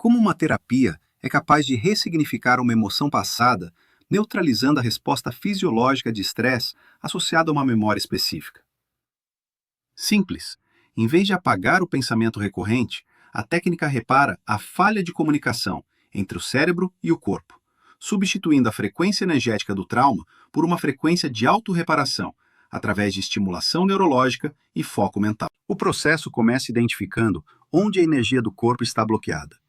Como uma terapia é capaz de ressignificar uma emoção passada, neutralizando a resposta fisiológica de estresse associada a uma memória específica? Simples. Em vez de apagar o pensamento recorrente, a técnica repara a falha de comunicação entre o cérebro e o corpo, substituindo a frequência energética do trauma por uma frequência de autorreparação, através de estimulação neurológica e foco mental. O processo começa identificando onde a energia do corpo está bloqueada.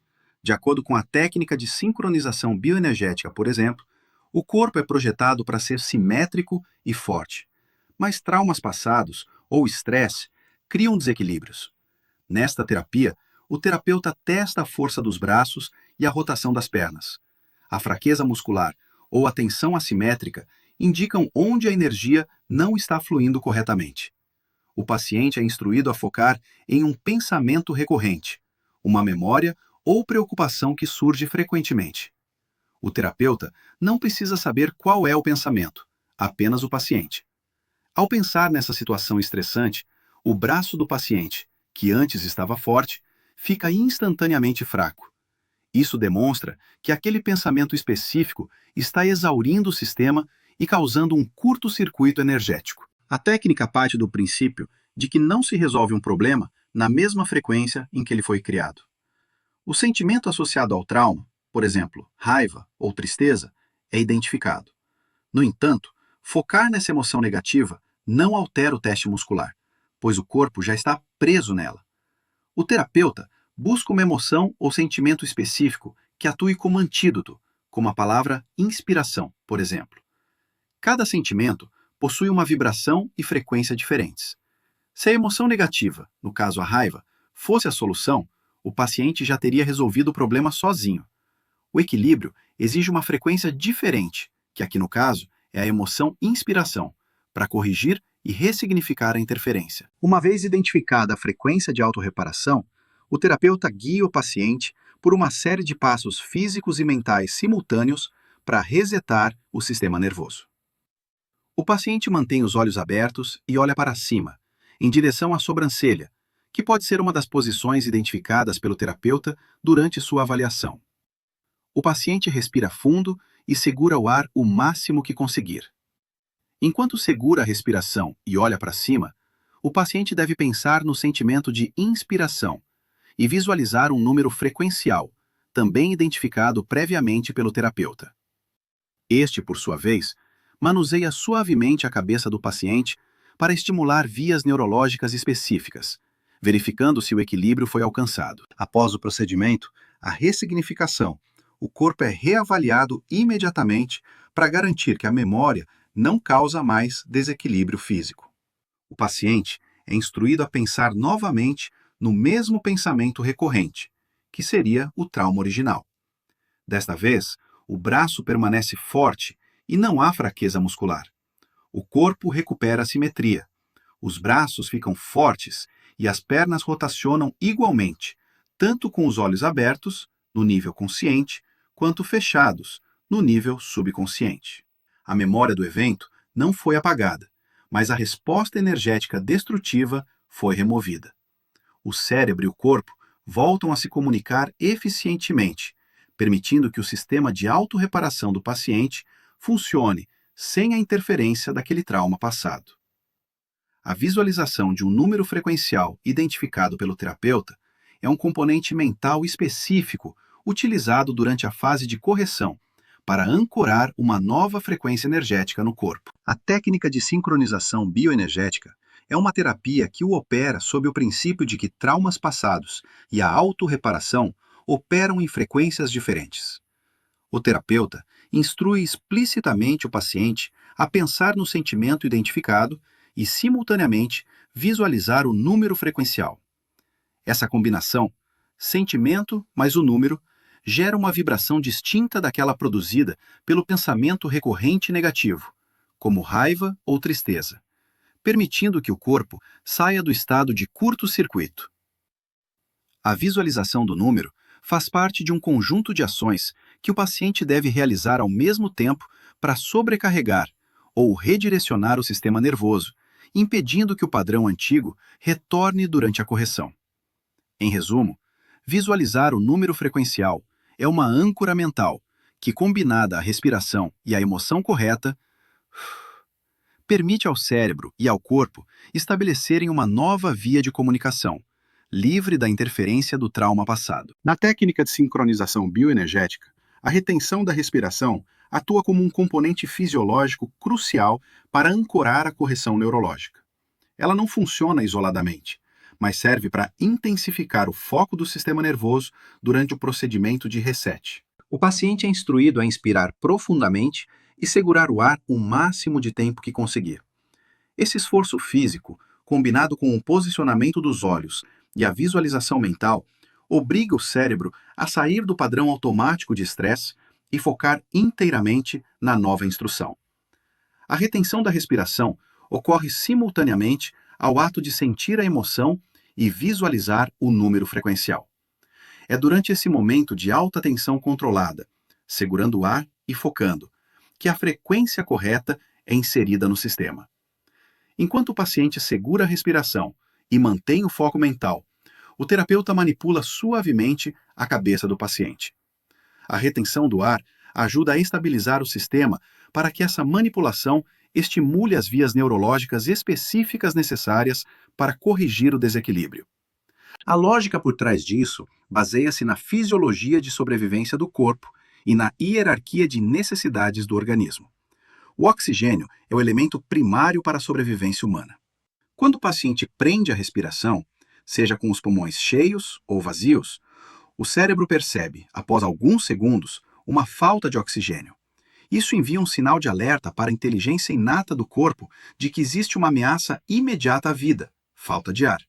De acordo com a técnica de sincronização bioenergética, por exemplo, o corpo é projetado para ser simétrico e forte, mas traumas passados ou estresse criam desequilíbrios. Nesta terapia, o terapeuta testa a força dos braços e a rotação das pernas. A fraqueza muscular ou a tensão assimétrica indicam onde a energia não está fluindo corretamente. O paciente é instruído a focar em um pensamento recorrente, uma memória ou preocupação que surge frequentemente. O terapeuta não precisa saber qual é o pensamento, apenas o paciente. Ao pensar nessa situação estressante, o braço do paciente, que antes estava forte, fica instantaneamente fraco. Isso demonstra que aquele pensamento específico está exaurindo o sistema e causando um curto-circuito energético. A técnica parte do princípio de que não se resolve um problema na mesma frequência em que ele foi criado. O sentimento associado ao trauma, por exemplo, raiva ou tristeza, é identificado. No entanto, focar nessa emoção negativa não altera o teste muscular, pois o corpo já está preso nela. O terapeuta busca uma emoção ou sentimento específico que atue como antídoto, como a palavra inspiração, por exemplo. Cada sentimento possui uma vibração e frequência diferentes. Se a emoção negativa, no caso a raiva, fosse a solução, o paciente já teria resolvido o problema sozinho. O equilíbrio exige uma frequência diferente, que aqui no caso é a emoção inspiração, para corrigir e ressignificar a interferência. Uma vez identificada a frequência de autorreparação, o terapeuta guia o paciente por uma série de passos físicos e mentais simultâneos para resetar o sistema nervoso. O paciente mantém os olhos abertos e olha para cima, em direção à sobrancelha, que pode ser uma das posições identificadas pelo terapeuta durante sua avaliação. O paciente respira fundo e segura o ar o máximo que conseguir. Enquanto segura a respiração e olha para cima, o paciente deve pensar no sentimento de inspiração e visualizar um número frequencial, também identificado previamente pelo terapeuta. Este, por sua vez, manuseia suavemente a cabeça do paciente para estimular vias neurológicas específicas, verificando se o equilíbrio foi alcançado. Após o procedimento, a ressignificação, o corpo é reavaliado imediatamente para garantir que a memória não causa mais desequilíbrio físico. O paciente é instruído a pensar novamente no mesmo pensamento recorrente, que seria o trauma original. Desta vez, o braço permanece forte e não há fraqueza muscular. O corpo recupera a simetria. Os braços ficam fortes e as pernas rotacionam igualmente, tanto com os olhos abertos, no nível consciente, quanto fechados, no nível subconsciente. A memória do evento não foi apagada, mas a resposta energética destrutiva foi removida. O cérebro e o corpo voltam a se comunicar eficientemente, permitindo que o sistema de autorreparação do paciente funcione sem a interferência daquele trauma passado. A visualização de um número frequencial identificado pelo terapeuta é um componente mental específico utilizado durante a fase de correção para ancorar uma nova frequência energética no corpo. A técnica de sincronização bioenergética é uma terapia que o opera sob o princípio de que traumas passados e a autorreparação operam em frequências diferentes. O terapeuta instrui explicitamente o paciente a pensar no sentimento identificado e, simultaneamente, visualizar o número frequencial. Essa combinação, sentimento mais o número, gera uma vibração distinta daquela produzida pelo pensamento recorrente negativo, como raiva ou tristeza, permitindo que o corpo saia do estado de curto-circuito. A visualização do número faz parte de um conjunto de ações que o paciente deve realizar ao mesmo tempo para sobrecarregar ou redirecionar o sistema nervoso, impedindo que o padrão antigo retorne durante a correção. Em resumo, Visualizar o número frequencial é uma âncora mental que, combinada à respiração e à emoção correta, permite ao cérebro e ao corpo estabelecerem uma nova via de comunicação, livre da interferência do trauma passado. Na técnica de sincronização bioenergética, a retenção da respiração atua como um componente fisiológico crucial para ancorar a correção neurológica. Ela não funciona isoladamente, mas serve para intensificar o foco do sistema nervoso durante o procedimento de reset. O paciente é instruído a inspirar profundamente e segurar o ar o máximo de tempo que conseguir. Esse esforço físico, combinado com o posicionamento dos olhos e a visualização mental, obriga o cérebro a sair do padrão automático de estresse e focar inteiramente na nova instrução. A retenção da respiração ocorre simultaneamente ao ato de sentir a emoção e visualizar o número frequencial. É durante esse momento de alta tensão controlada, segurando o ar e focando, que a frequência correta é inserida no sistema. Enquanto o paciente segura a respiração e mantém o foco mental, o terapeuta manipula suavemente a cabeça do paciente. A retenção do ar ajuda a estabilizar o sistema para que essa manipulação estimule as vias neurológicas específicas necessárias para corrigir o desequilíbrio. A lógica por trás disso baseia-se na fisiologia de sobrevivência do corpo e na hierarquia de necessidades do organismo. O oxigênio é o elemento primário para a sobrevivência humana. Quando o paciente prende a respiração, seja com os pulmões cheios ou vazios, o cérebro percebe, após alguns segundos, uma falta de oxigênio. Isso envia um sinal de alerta para a inteligência inata do corpo de que existe uma ameaça imediata à vida, falta de ar.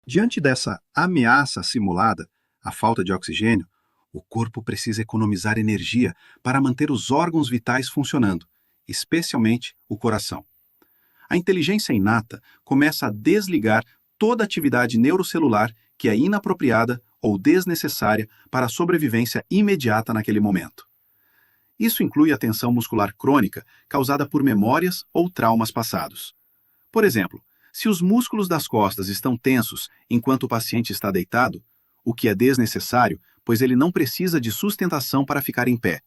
Diante dessa ameaça simulada, a falta de oxigênio, o corpo precisa economizar energia para manter os órgãos vitais funcionando, especialmente o coração. A inteligência inata começa a desligar toda atividade neurocelular que é inapropriada ou desnecessária para a sobrevivência imediata naquele momento. Isso inclui a tensão muscular crônica causada por memórias ou traumas passados. Por exemplo, se os músculos das costas estão tensos enquanto o paciente está deitado, o que é desnecessário, pois ele não precisa de sustentação para ficar em pé.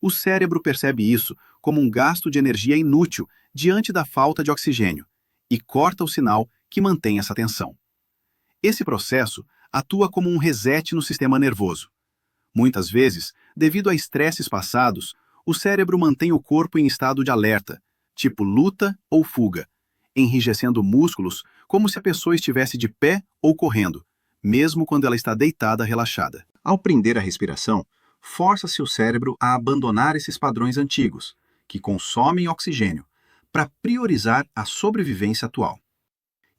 O cérebro percebe isso como um gasto de energia inútil diante da falta de oxigênio e corta o sinal que mantém essa tensão. Esse processo atua como um reset no sistema nervoso. Muitas vezes, devido a estresses passados, o cérebro mantém o corpo em estado de alerta, tipo luta ou fuga, enrijecendo músculos como se a pessoa estivesse de pé ou correndo, mesmo quando ela está deitada relaxada. Ao prender a respiração, força-se o cérebro a abandonar esses padrões antigos, que consomem oxigênio, para priorizar a sobrevivência atual.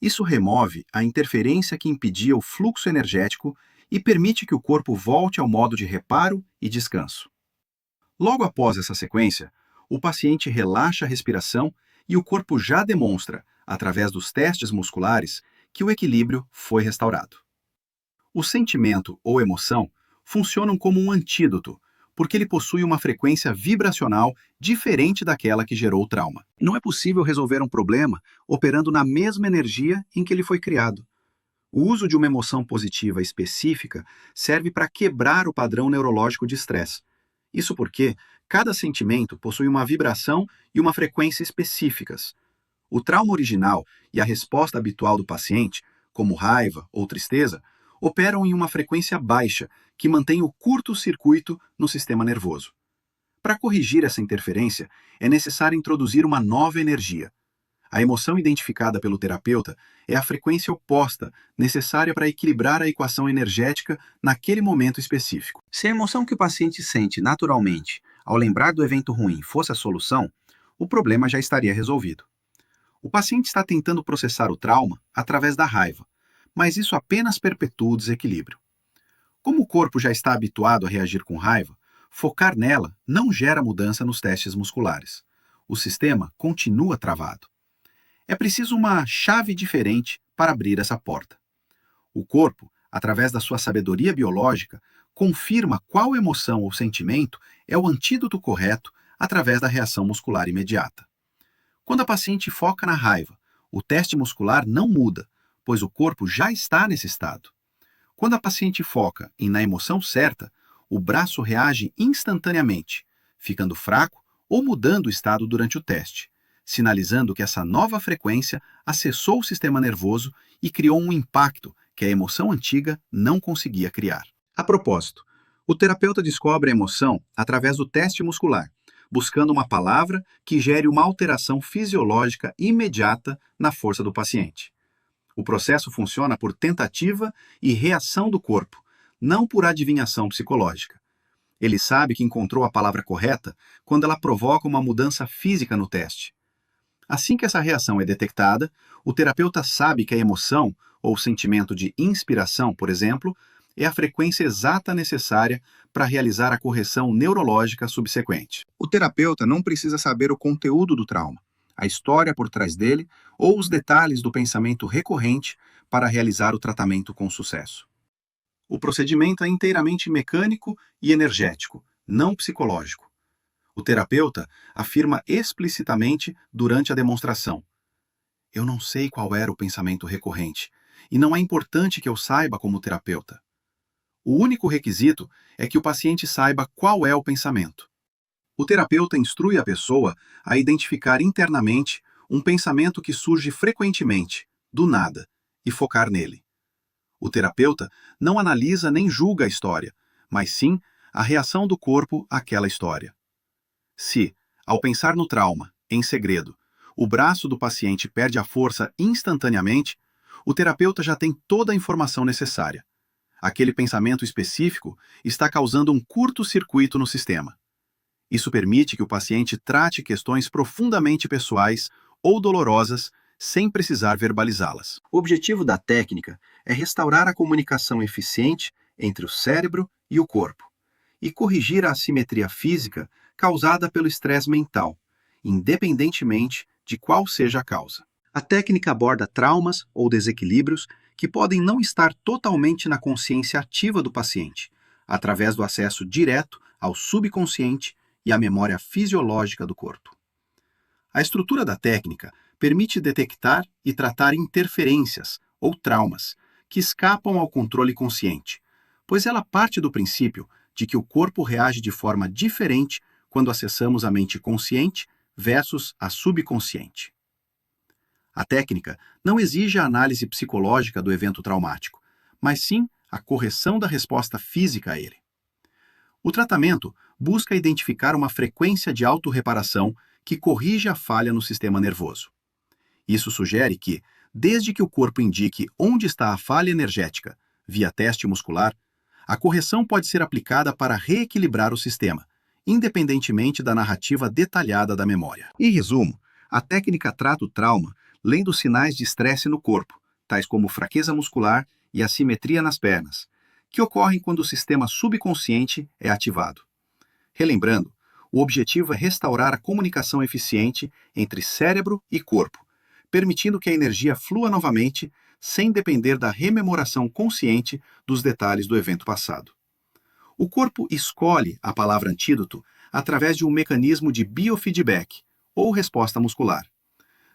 Isso remove a interferência que impedia o fluxo energético e permite que o corpo volte ao modo de reparo e descanso. Logo após essa sequência, o paciente relaxa a respiração e o corpo já demonstra, através dos testes musculares, que o equilíbrio foi restaurado. O sentimento ou emoção funcionam como um antídoto, porque ele possui uma frequência vibracional diferente daquela que gerou o trauma. Não é possível resolver um problema operando na mesma energia em que ele foi criado. O uso de uma emoção positiva específica serve para quebrar o padrão neurológico de estresse. Isso porque cada sentimento possui uma vibração e uma frequência específicas. O trauma original e a resposta habitual do paciente, como raiva ou tristeza, operam em uma frequência baixa, que mantém o curto-circuito no sistema nervoso. Para corrigir essa interferência, é necessário introduzir uma nova energia. A emoção identificada pelo terapeuta é a frequência oposta, necessária para equilibrar a equação energética naquele momento específico. Se a emoção que o paciente sente naturalmente, ao lembrar do evento ruim, fosse a solução, o problema já estaria resolvido. O paciente está tentando processar o trauma através da raiva, mas isso apenas perpetua o desequilíbrio. Como o corpo já está habituado a reagir com raiva, focar nela não gera mudança nos testes musculares. O sistema continua travado. É preciso uma chave diferente para abrir essa porta. O corpo, através da sua sabedoria biológica, confirma qual emoção ou sentimento é o antídoto correto através da reação muscular imediata. Quando a paciente foca na raiva, o teste muscular não muda, pois o corpo já está nesse estado. Quando a paciente foca na emoção certa, o braço reage instantaneamente, ficando fraco ou mudando o estado durante o teste, sinalizando que essa nova frequência acessou o sistema nervoso e criou um impacto que a emoção antiga não conseguia criar. A propósito, o terapeuta descobre a emoção através do teste muscular, buscando uma palavra que gere uma alteração fisiológica imediata na força do paciente. O processo funciona por tentativa e reação do corpo, não por adivinhação psicológica. Ele sabe que encontrou a palavra correta quando ela provoca uma mudança física no teste. Assim que essa reação é detectada, o terapeuta sabe que a emoção, ou sentimento de inspiração, por exemplo, é a frequência exata necessária para realizar a correção neurológica subsequente. O terapeuta não precisa saber o conteúdo do trauma, a história por trás dele ou os detalhes do pensamento recorrente para realizar o tratamento com sucesso. O procedimento é inteiramente mecânico e energético, não psicológico. O terapeuta afirma explicitamente durante a demonstração: eu não sei qual era o pensamento recorrente, e não é importante que eu saiba como terapeuta. O único requisito é que o paciente saiba qual é o pensamento. O terapeuta instrui a pessoa a identificar internamente um pensamento que surge frequentemente, do nada, e focar nele. O terapeuta não analisa nem julga a história, mas sim a reação do corpo àquela história. Se, ao pensar no trauma, em segredo, o braço do paciente perde a força instantaneamente, o terapeuta já tem toda a informação necessária. Aquele pensamento específico está causando um curto-circuito no sistema. Isso permite que o paciente trate questões profundamente pessoais ou dolorosas sem precisar verbalizá-las. O objetivo da técnica é restaurar a comunicação eficiente entre o cérebro e o corpo e corrigir a assimetria física causada pelo estresse mental, independentemente de qual seja a causa. A técnica aborda traumas ou desequilíbrios que podem não estar totalmente na consciência ativa do paciente, através do acesso direto ao subconsciente e à memória fisiológica do corpo. A estrutura da técnica permite detectar e tratar interferências ou traumas que escapam ao controle consciente, pois ela parte do princípio de que o corpo reage de forma diferente quando acessamos a mente consciente versus a subconsciente. A técnica não exige a análise psicológica do evento traumático, mas sim a correção da resposta física a ele. O tratamento busca identificar uma frequência de autorreparação que corrige a falha no sistema nervoso. Isso sugere que, desde que o corpo indique onde está a falha energética, via teste muscular, a correção pode ser aplicada para reequilibrar o sistema, independentemente da narrativa detalhada da memória. Em resumo, a técnica trata o trauma lendo sinais de estresse no corpo, tais como fraqueza muscular e assimetria nas pernas, que ocorrem quando o sistema subconsciente é ativado. Relembrando, o objetivo é restaurar a comunicação eficiente entre cérebro e corpo, permitindo que a energia flua novamente sem depender da rememoração consciente dos detalhes do evento passado. O corpo escolhe a palavra antídoto através de um mecanismo de biofeedback, ou resposta muscular.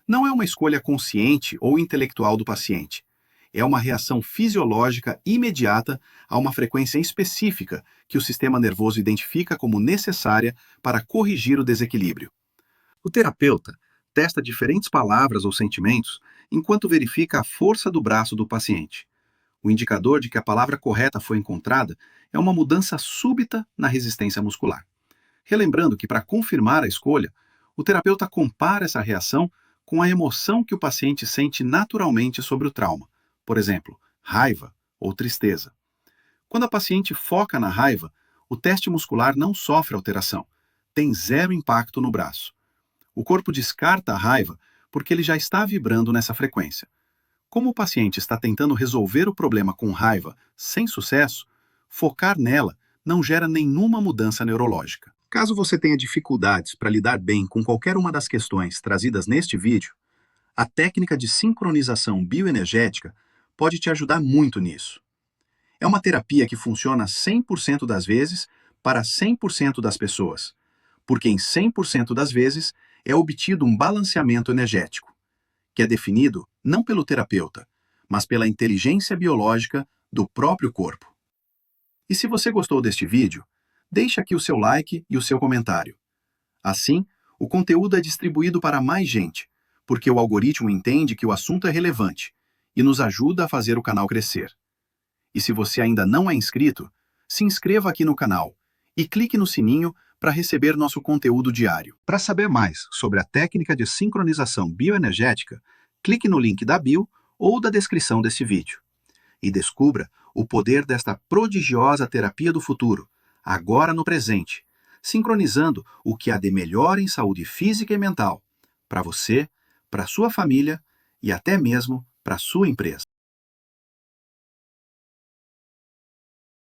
Não é uma escolha consciente ou intelectual do paciente. É uma reação fisiológica imediata a uma frequência específica que o sistema nervoso identifica como necessária para corrigir o desequilíbrio. O terapeuta testa diferentes palavras ou sentimentos enquanto verifica a força do braço do paciente. O indicador de que a palavra correta foi encontrada é uma mudança súbita na resistência muscular. Relembrando que, para confirmar a escolha, o terapeuta compara essa reação com a emoção que o paciente sente naturalmente sobre o trauma, por exemplo, raiva ou tristeza. Quando a paciente foca na raiva, o teste muscular não sofre alteração, tem zero impacto no braço. O corpo descarta a raiva porque ele já está vibrando nessa frequência. Como o paciente está tentando resolver o problema com raiva sem sucesso, focar nela não gera nenhuma mudança neurológica. Caso você tenha dificuldades para lidar bem com qualquer uma das questões trazidas neste vídeo, a técnica de sincronização bioenergética pode te ajudar muito nisso. É uma terapia que funciona 100% das vezes para 100% das pessoas, porque em 100% das vezes é obtido um balanceamento energético, que é definido não pelo terapeuta, mas pela inteligência biológica do próprio corpo. E se você gostou deste vídeo, deixe aqui o seu like e o seu comentário. Assim, o conteúdo é distribuído para mais gente, porque o algoritmo entende que o assunto é relevante e nos ajuda a fazer o canal crescer. E se você ainda não é inscrito, se inscreva aqui no canal e clique no sininho para receber nosso conteúdo diário. Para saber mais sobre a técnica de sincronização bioenergética, clique no link da bio ou da descrição deste vídeo. E descubra o poder desta prodigiosa terapia do futuro, agora no presente, sincronizando o que há de melhor em saúde física e mental, para você, para sua família e até mesmo para sua empresa.